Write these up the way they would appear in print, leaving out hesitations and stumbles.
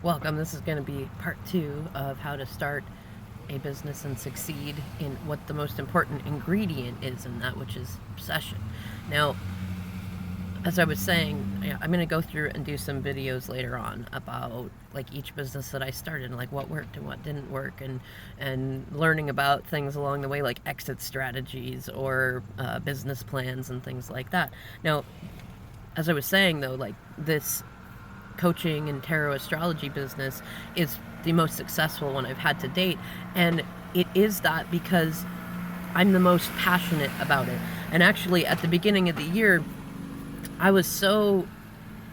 Welcome. This is going to be part 2 of how to start a business and succeed in what the most important ingredient is in that, which is obsession. Now, as I was saying, I'm going to go through and do some videos later on about like each business that I started and like what worked and what didn't work, and learning about things along the way like exit strategies or business plans and things like that. Now, as I was saying though, like this coaching and tarot astrology business is the most successful one I've had to date, and it is that because I'm the most passionate about it. And actually at the beginning of the year I was so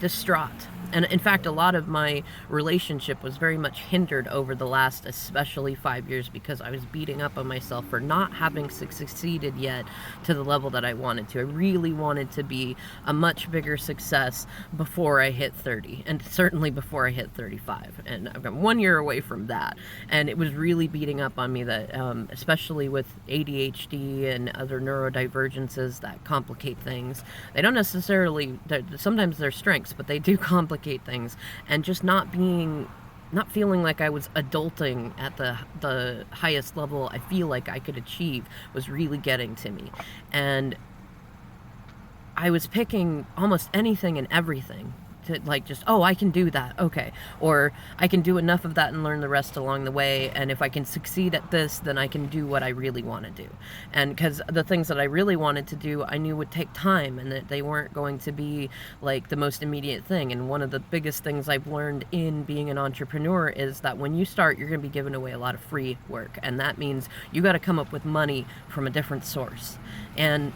distraught, and in fact a lot of my relationship was very much hindered over the last especially 5 years because I was beating up on myself for not having succeeded yet to the level that I wanted to. I really wanted to be a much bigger success before I hit 30, and certainly before I hit 35, and I've got 1 year away from that. And it was really beating up on me that especially with ADHD and other neurodivergences that complicate things. They don't necessarily, sometimes they're strengths, but they do complicate things, and just not feeling like I was adulting at the highest level I feel like I could achieve was really getting to me. And I was picking almost anything and everything to like just, oh, I can do that, okay, or I can do enough of that and learn the rest along the way, and if I can succeed at this, then I can do what I really want to do. And because the things that I really wanted to do I knew would take time, and that they weren't going to be like the most immediate thing. And one of the biggest things I've learned in being an entrepreneur is that when you start, you're going to be giving away a lot of free work, and that means you got to come up with money from a different source. And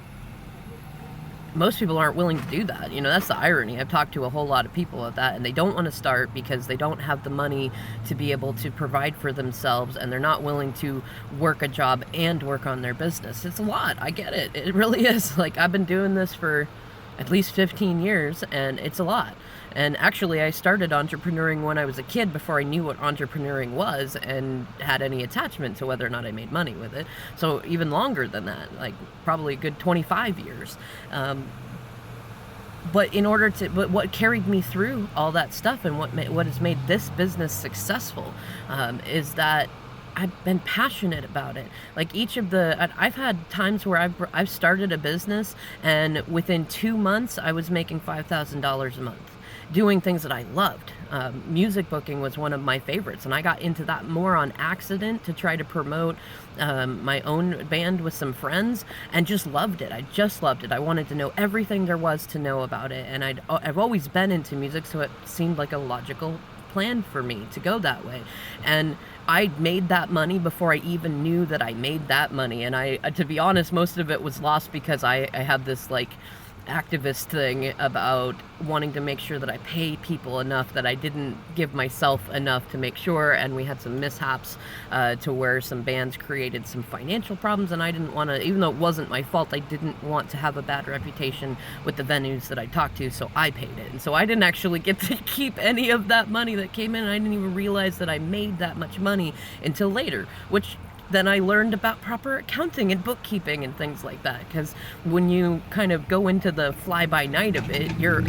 most people aren't willing to do that. You know, that's the irony. I've talked to a whole lot of people at that, and they don't want to start because they don't have the money to be able to provide for themselves, and they're not willing to work a job and work on their business. It's a lot. I get it. It really is. Like, I've been doing this for at least 15 years, and it's a lot. And actually, I started entrepreneuring when I was a kid before I knew what entrepreneuring was and had any attachment to whether or not I made money with it. So even longer than that, like probably a good 25 years. But what carried me through all that stuff and what has made this business successful is that I've been passionate about it. Like I've had times where I've started a business, and within 2 months I was making $5,000 a month, doing things that I loved. Music booking was one of my favorites, and I got into that more on accident to try to promote my own band with some friends, and just loved it. I just loved it. I wanted to know everything there was to know about it, and I've always been into music, so it seemed like a logical plan for me to go that way. And I made that money before I even knew that I made that money. And to be honest, most of it was lost because I have this like activist thing about wanting to make sure that I pay people enough that I didn't give myself enough to make sure. And we had some mishaps to where some bands created some financial problems, and I didn't want to, even though it wasn't my fault, I didn't want to have a bad reputation with the venues that I talked to, so I paid it. And so I didn't actually get to keep any of that money that came in. I didn't even realize that I made that much money until later, which then I learned about proper accounting and bookkeeping and things like that. Because when you kind of go into the fly-by-night of it, you're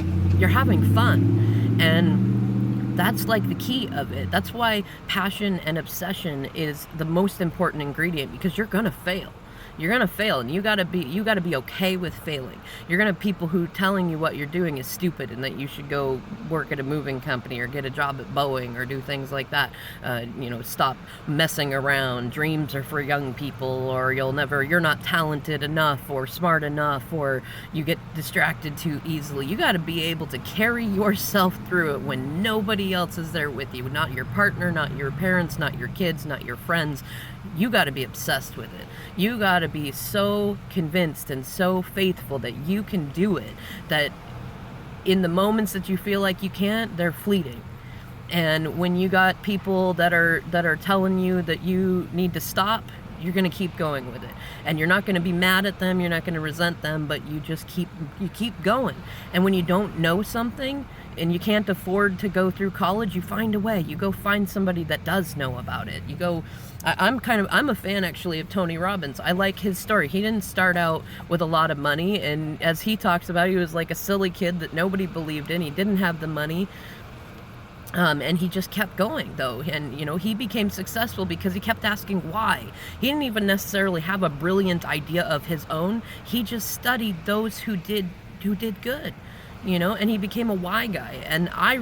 having fun, and that's like the key of it. That's why passion and obsession is the most important ingredient, because you're gonna fail. You're gonna fail, and you gotta be okay with failing. You're gonna have people who telling you what you're doing is stupid and that you should go work at a moving company or get a job at Boeing or do things like that. Stop messing around. Dreams are for young people, or you're not talented enough or smart enough, or you get distracted too easily. You gotta be able to carry yourself through it when nobody else is there with you. Not your partner, not your parents, not your kids, not your friends. You gotta be obsessed with it. You gotta be so convinced and so faithful that you can do it, that in the moments that you feel like you can't, they're fleeting. And when you got people that are telling you that you need to stop, you're going to keep going with it, and you're not going to be mad at them, you're not going to resent them, but you just keep going. And when you don't know something and you can't afford to go through college, you find a way. You go find somebody that does know about it. You go, I'm a fan actually of Tony Robbins. I like his story. He didn't start out with a lot of money, and as he talks about, he was like a silly kid that nobody believed in. He didn't have the money, And he just kept going though, and he became successful because he kept asking why. He didn't even necessarily have a brilliant idea of his own. He just studied those who did good, and he became a why guy. And I